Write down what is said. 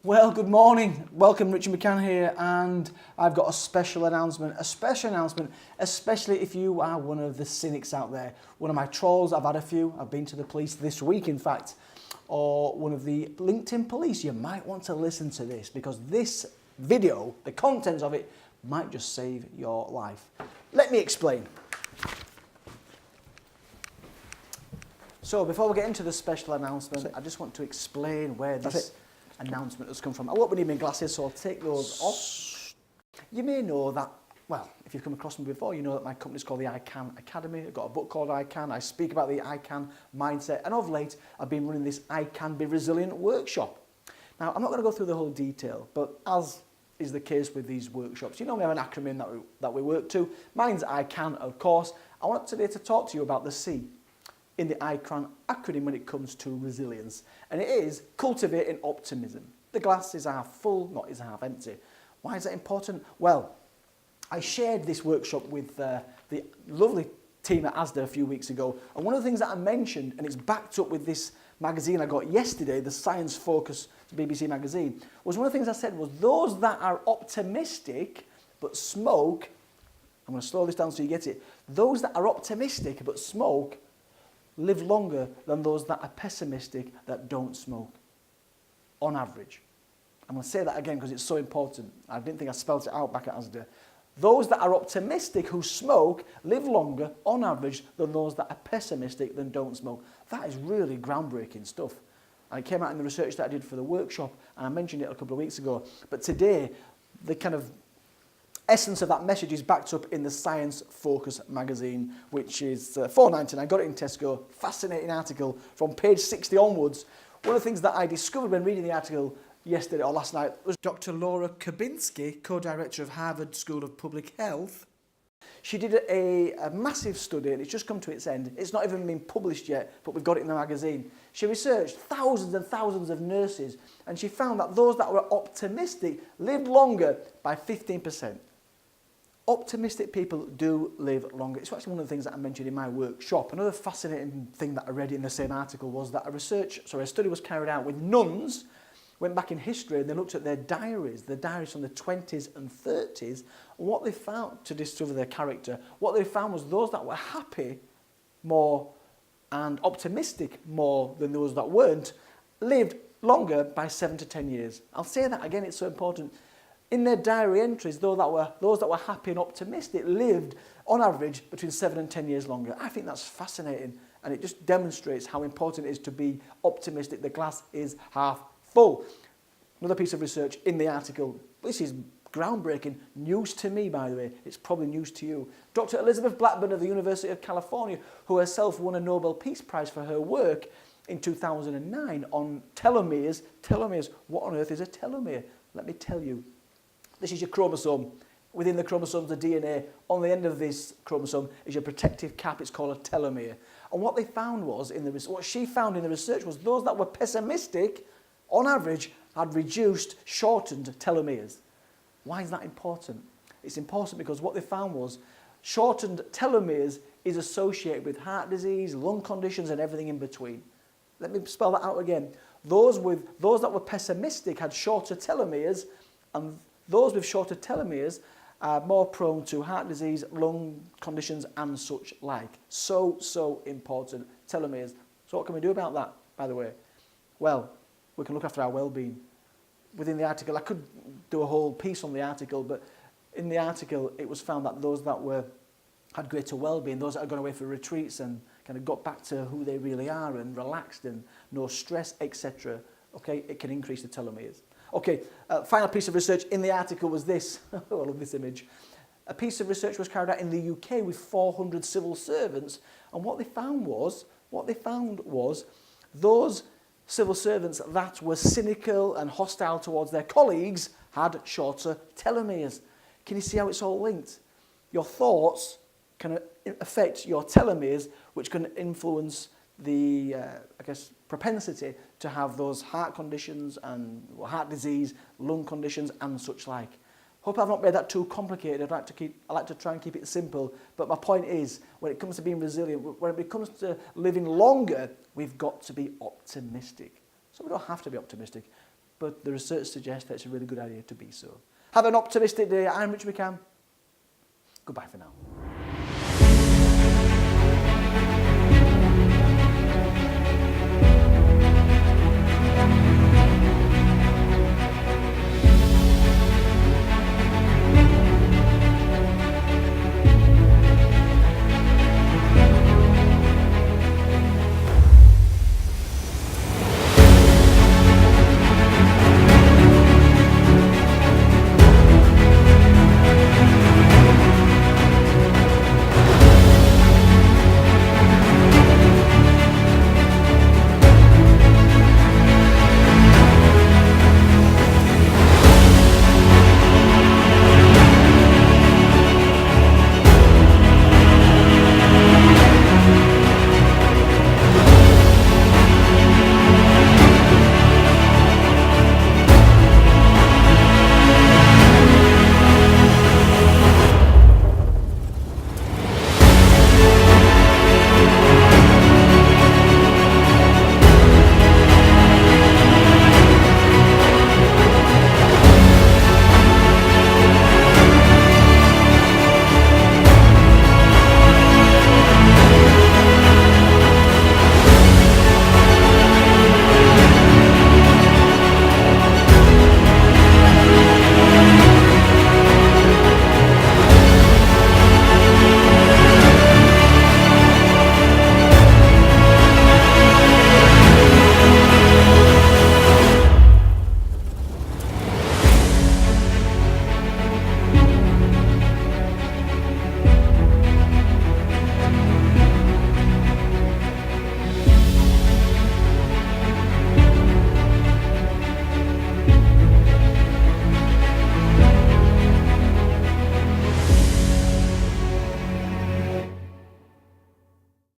Well, good morning. Welcome, Richard McCann here, and I've got a special announcement, especially if you are one of the cynics out there. One of my trolls, I've had a few, I've been to the police this week, in fact, or one of the LinkedIn police. You might want to listen to this because this video, the contents of it, might just save your life. Let me explain. So before we get into the special announcement, I just want to explain where this announcement has come from. I won't be needing glasses, so I'll take those off. You may know that, well, if you've come across me before, you know that my company is called the I Can Academy. I've got a book called I Can. I speak about the I Can mindset, and of late, I've been running this I Can Be Resilient workshop. Now, I'm not going to go through the whole detail, but as is the case with these workshops, you know we have an acronym that we work to. Mine's I Can, of course. I want today to talk to you about the C in the I Can acronym when it comes to resilience, and it is cultivating optimism. The glass is half full, not is half empty. Why is that important? Well, I shared this workshop with the lovely team at ASDA a few weeks ago, and one of the things that I mentioned, and it's backed up with this magazine I got yesterday, the Science Focus BBC magazine, was one of the things I said was those that are optimistic but smoke, I'm going to slow this down so you get it, those that are optimistic but smoke live longer than those that are pessimistic that don't smoke, on average. I'm going to say that again because it's so important. I didn't think I spelled it out back at ASDA. Those that are optimistic who smoke live longer, on average, than those that are pessimistic than don't smoke. That is really groundbreaking stuff. And it came out in the research that I did for the workshop, and I mentioned it a couple of weeks ago. But today, the kind of essence of that message is backed up in the Science Focus magazine, which is $4.99. I got it in Tesco. Fascinating article from page 60 onwards. One of the things that I discovered when reading the article yesterday or last night was Dr. Laura Kabinski, co-director of Harvard School of Public Health. She did a massive study, and it's just come to its end. It's not even been published yet, but we've got it in the magazine. She researched thousands and thousands of nurses, and she found that those that were optimistic lived longer by 15%. Optimistic people do live longer. It's actually one of the things that I mentioned in my workshop. Another fascinating thing that I read in the same article was that a study was carried out with nuns, went back in history, and they looked at their diaries from the 20s and 30s, and what they found to discover their character, what they found was those that were happy more and optimistic more than those that weren't, lived longer by 7 to 10 years. I'll say that again, it's so important. In their diary entries, those that were happy and optimistic lived, on average, between 7 and 10 years longer. I think that's fascinating, and it just demonstrates how important it is to be optimistic. The glass is half full. Another piece of research in the article, this is groundbreaking, news to me, by the way, it's probably news to you. Dr. Elizabeth Blackburn of the University of California, who herself won a Nobel Peace Prize for her work in 2009 on telomeres. Telomeres, what on earth is a telomere? Let me tell you. This is your chromosome. Within the chromosomes, the DNA, on the end of this chromosome is your protective cap. It's called a telomere. And what they found was, what she found in the research was those that were pessimistic, on average, had reduced, shortened telomeres. Why is that important? It's important because what they found was shortened telomeres is associated with heart disease, lung conditions, and everything in between. Let me spell that out again. Those that were pessimistic had shorter telomeres, and those with shorter telomeres are more prone to heart disease, lung conditions, and such like. So important, telomeres. So what can we do about that, by the way? Well, we can look after our well-being. Within the article, I could do a whole piece on the article, but in the article, it was found that those that had greater well-being, those that had gone away for retreats and kind of got back to who they really are and relaxed and no stress, etc., okay, it can increase the telomeres. Okay, final piece of research in the article was this. I love this image. A piece of research was carried out in the UK with 400 civil servants, and what they found was those civil servants that were cynical and hostile towards their colleagues had shorter telomeres. Can you see how it's all linked? Your thoughts can affect your telomeres, which can influence the, propensity to have those heart conditions and heart disease, lung conditions, and such like. Hope I've not made that too complicated. I like to try and keep it simple. But my point is, when it comes to being resilient, when it comes to living longer, we've got to be optimistic. So we don't have to be optimistic. but the research suggests that it's a really good idea to be so. Have an optimistic day. I'm Rich McCann. Goodbye for now.